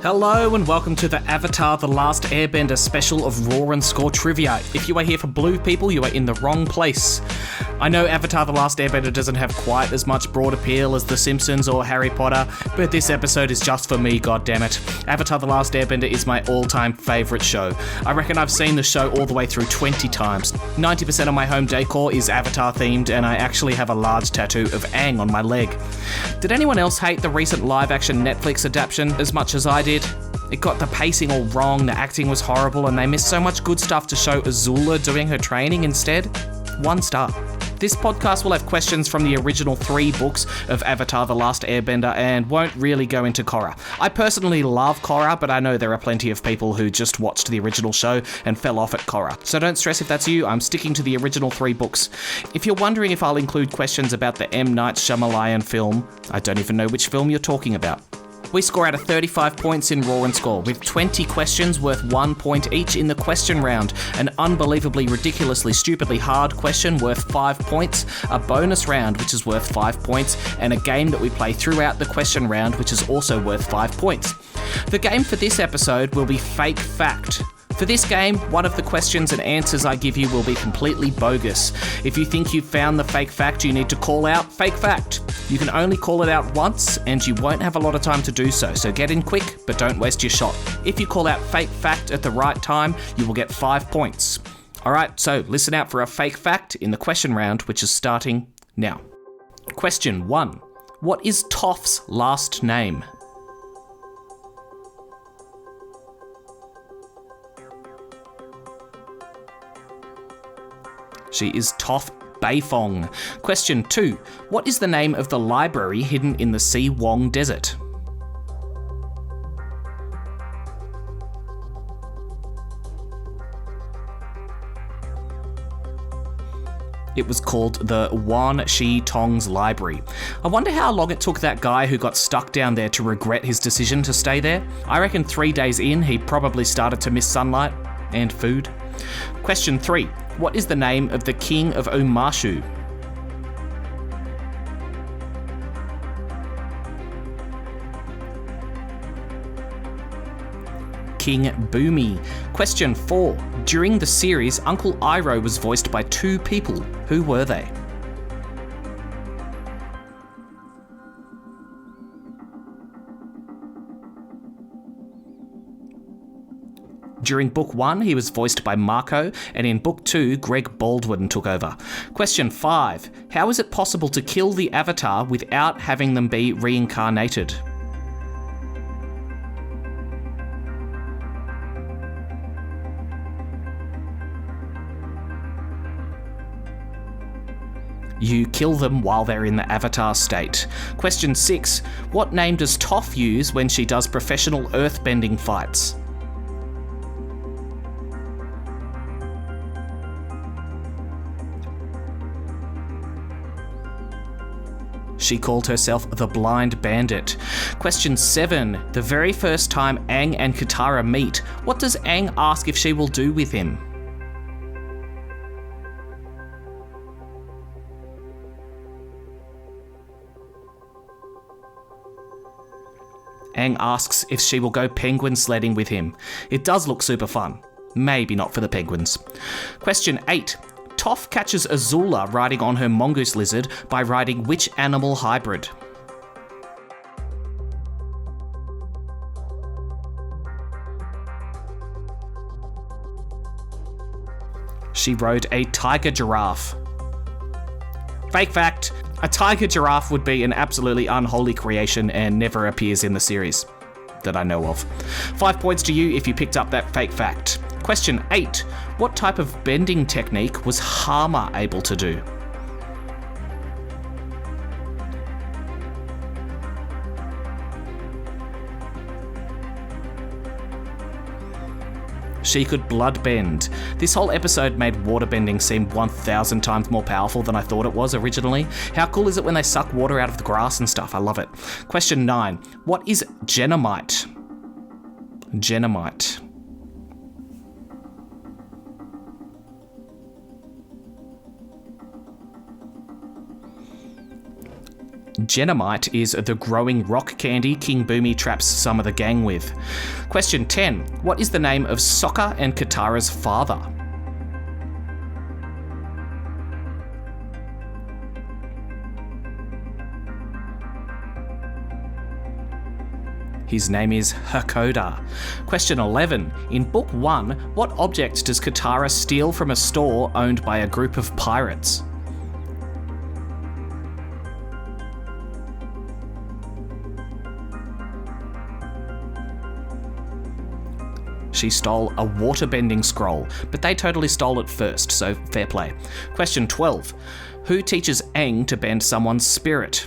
Hello and welcome to the Avatar The Last Airbender special of Raw and Score Trivia. If you are here for blue people, you are in the wrong place. I know Avatar The Last Airbender doesn't have quite as much broad appeal as The Simpsons or Harry Potter, but this episode is just for me, goddammit. Avatar The Last Airbender is my all-time favourite show. I reckon I've seen the show all the way through 20 times. 90% of my home decor is Avatar themed, and I actually have a large tattoo of Aang on my leg. Did anyone else hate the recent live-action Netflix adaptation as much as I did? It got the pacing all wrong, the acting was horrible, and they missed so much good stuff to show Azula doing her training instead. 1 star. This podcast will have questions from the original 3 books of Avatar The Last Airbender and won't really go into Korra. I personally love Korra, but I know there are plenty of people who just watched the original show and fell off at Korra. So don't stress if that's you, I'm sticking to the original 3 books. If you're wondering if I'll include questions about the M. Night Shyamalan film, I don't even know which film you're talking about. We score out of 35 points in Raw and Score, with 20 questions worth 1 point each in the question round, an unbelievably, ridiculously, stupidly hard question worth 5 points, a bonus round which is worth 5 points, and a game that we play throughout the question round which is also worth 5 points. The game for this episode will be Fake Fact. For this game, one of the questions and answers I give you will be completely bogus. If you think you've found the fake fact, you need to call out fake fact. You can only call it out once, and you won't have a lot of time to do so get in quick, but don't waste your shot. If you call out fake fact at the right time, you will get 5 points. Alright, so listen out for a fake fact in the question round, which is starting now. Question 1. What is Toph's last name? She is Toph Beifong. Question 2. What is the name of the library hidden in the Si Wong Desert? It was called the Wan Shi Tong's Library. I wonder how long it took that guy who got stuck down there to regret his decision to stay there. I reckon 3 days in, he probably started to miss sunlight and food. Question 3. What is the name of the king of Omashu? King Boomy. Question 4. During the series, Uncle Iroh was voiced by 2 people. Who were they? During Book 1, he was voiced by Marco, and in Book 2, Greg Baldwin took over. Question 5. How is it possible to kill the Avatar without having them be reincarnated? You kill them while they're in the Avatar state. Question 6. What name does Toph use when she does professional earthbending fights? She called herself the Blind Bandit. Question 7. The very first time Aang and Katara meet, what does Aang ask if she will do with him? Aang asks if she will go penguin sledding with him. It does look super fun. Maybe not for the penguins. Question 8. Toph catches Azula riding on her mongoose lizard by riding which animal hybrid? She rode a tiger giraffe. Fake fact. A tiger giraffe would be an absolutely unholy creation and never appears in the series that I know of. 5 points to you if you picked up that fake fact. Question 8. What type of bending technique was Hama able to do? She could blood bend. This whole episode made waterbending seem 1,000 times more powerful than I thought it was originally. How cool is it when they suck water out of the grass and stuff? I love it. Question 9. What is Genomite? Genomite. Genomite is the growing rock candy King Boomy traps some of the gang with. Question 10. What is the name of Sokka and Katara's father? His name is Hakoda. Question 11. In Book 1, what object does Katara steal from a store owned by a group of pirates? She stole a waterbending scroll, but they totally stole it first, so fair play. Question 12. Who teaches Aang to bend someone's spirit?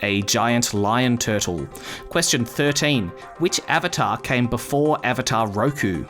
A giant lion turtle. Question 13. Which avatar came before Avatar Roku?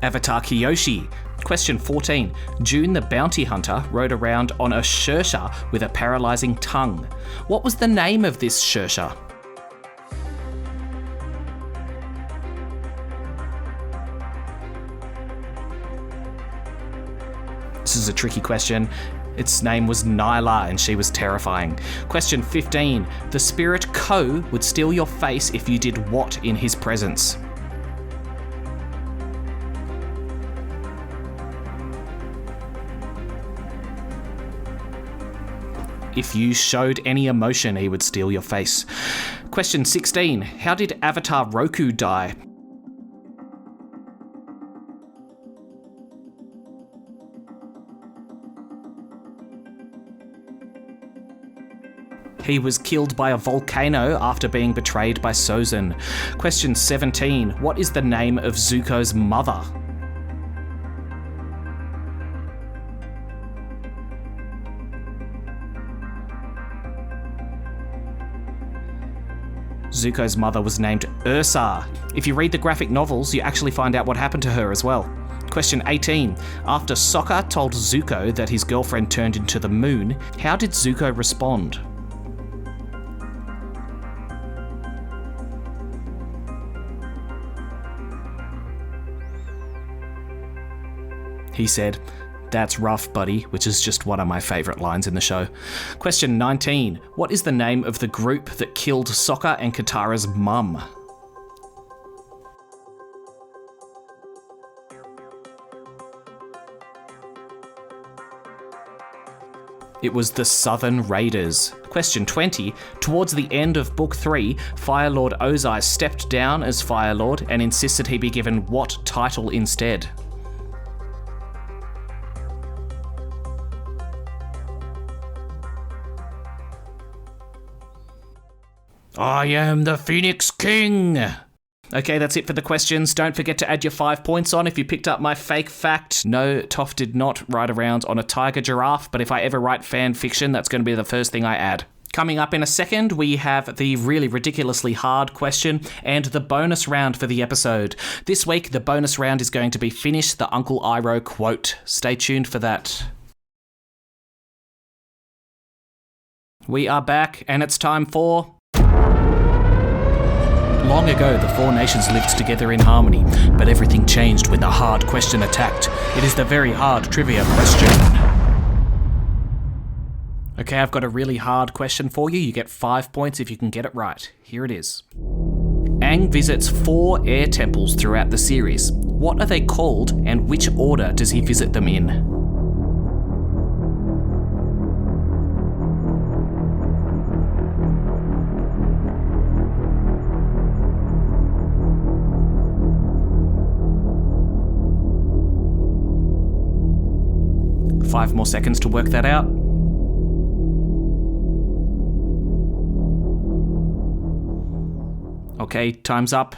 Avatar Kyoshi. Question 14. June the bounty hunter rode around on a Shersha with a paralysing tongue. What was the name of this Shersha? This is a tricky question. Its name was Nyla and she was terrifying. Question 15. The spirit Ko would steal your face if you did what in his presence? If you showed any emotion, he would steal your face. Question 16. How did Avatar Roku die? He was killed by a volcano after being betrayed by Sozin. Question 17. What is the name of Zuko's mother? Zuko's mother was named Ursa. If you read the graphic novels, you actually find out what happened to her as well. Question 18. After Sokka told Zuko that his girlfriend turned into the moon, how did Zuko respond? He said, "That's rough, buddy," which is just one of my favourite lines in the show. Question 19. What is the name of the group that killed Sokka and Katara's mum? It was the Southern Raiders. Question 20. Towards the end of Book 3, Fire Lord Ozai stepped down as Fire Lord and insisted he be given what title instead? I am the Phoenix King! Okay, that's it for the questions. Don't forget to add your 5 points on if you picked up my fake fact. No, Toph did not ride around on a tiger giraffe, but if I ever write fan fiction, that's going to be the first thing I add. Coming up in a second, we have the really ridiculously hard question and the bonus round for the episode. This week, the bonus round is going to be Finish the Uncle Iroh quote. Stay tuned for that. We are back, and it's time for... Long ago, the four nations lived together in harmony, but everything changed when the hard question attacked. It is the very hard trivia question. Okay, I've got a really hard question for you. You get 5 points if you can get it right. Here it is. Aang visits 4 air temples throughout the series. What are they called, and which order does he visit them in? Five more seconds to work that out. Okay, time's up.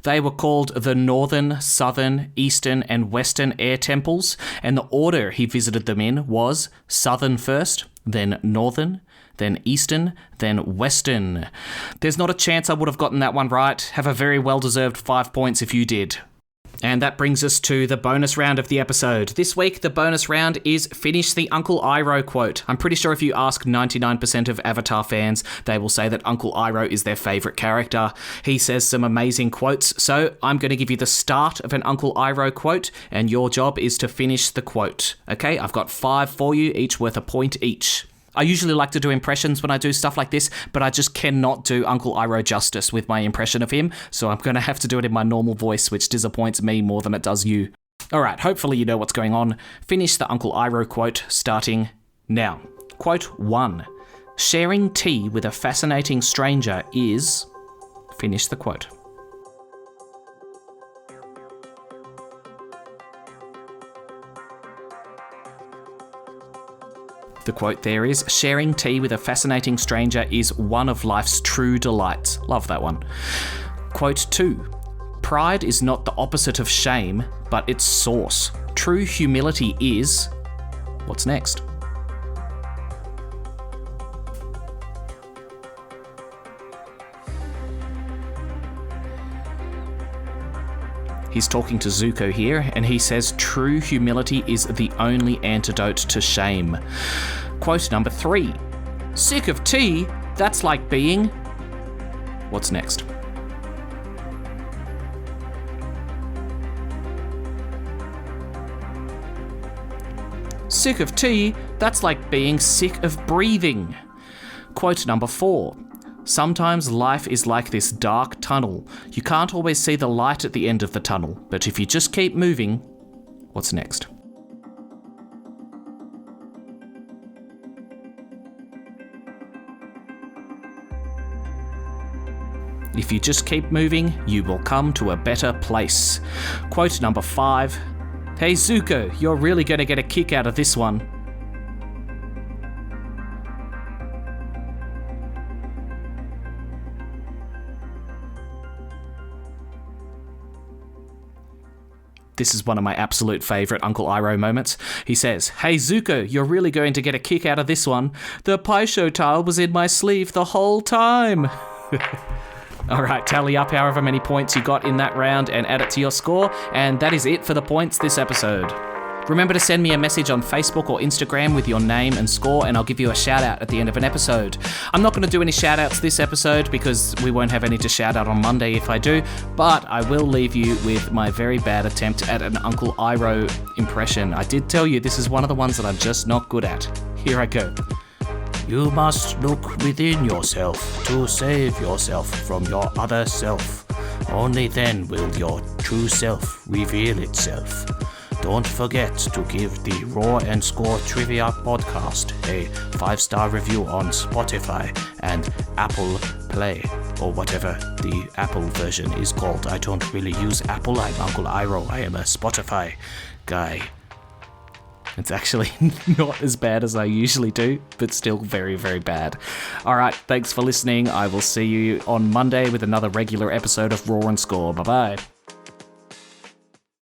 They were called the Northern, Southern, Eastern, and Western Air Temples, and the order he visited them in was Southern first, then Northern, then Eastern, then Western. There's not a chance I would have gotten that one right. Have a very well-deserved 5 points if you did. And that brings us to the bonus round of the episode. This week, the bonus round is Finish the Uncle Iroh quote. I'm pretty sure if you ask 99% of Avatar fans, they will say that Uncle Iroh is their favourite character. He says some amazing quotes, so I'm going to give you the start of an Uncle Iroh quote, and your job is to finish the quote. Okay, I've got 5 for you, each worth a point each. I usually like to do impressions when I do stuff like this, but I just cannot do Uncle Iroh justice with my impression of him, so I'm going to have to do it in my normal voice, which disappoints me more than it does you. Alright, hopefully you know what's going on. Finish the Uncle Iroh quote starting now. Quote 1. Sharing tea with a fascinating stranger is... Finish the quote. The quote there is, sharing tea with a fascinating stranger is one of life's true delights. Love that one. Quote 2. Pride is not the opposite of shame, but its source. True humility is... What's next? He's talking to Zuko here, and he says true humility is the only antidote to shame. Quote number 3. Sick of tea? That's like being... What's next? Sick of tea? That's like being sick of breathing. Quote number 4. Sometimes life is like this dark tunnel. You can't always see the light at the end of the tunnel, but if you just keep moving... What's next? If you just keep moving, you will come to a better place. Quote number 5. Hey Zuko, you're really going to get a kick out of this one. This is one of my absolute favourite Uncle Iroh moments. He says, Hey Zuko, you're really going to get a kick out of this one. The Paisho tile was in my sleeve the whole time. Alright, tally up however many points you got in that round and add it to your score, and that is it for the points this episode. Remember to send me a message on Facebook or Instagram with your name and score, and I'll give you a shout out at the end of an episode. I'm not going to do any shout outs this episode because we won't have any to shout out on Monday if I do, but I will leave you with my very bad attempt at an Uncle Iroh impression. I did tell you this is one of the ones that I'm just not good at. Here I go. You must look within yourself to save yourself from your other self. Only then will your true self reveal itself. Don't forget to give the Raw and Score Trivia podcast a 5-star review on Spotify and Apple Play, or whatever the Apple version is called. I don't really use Apple, I'm Uncle Iroh, I am a Spotify guy. It's actually not as bad as I usually do, but still very, very bad. Alright, thanks for listening. I will see you on Monday with another regular episode of Raw and Score. Bye-bye.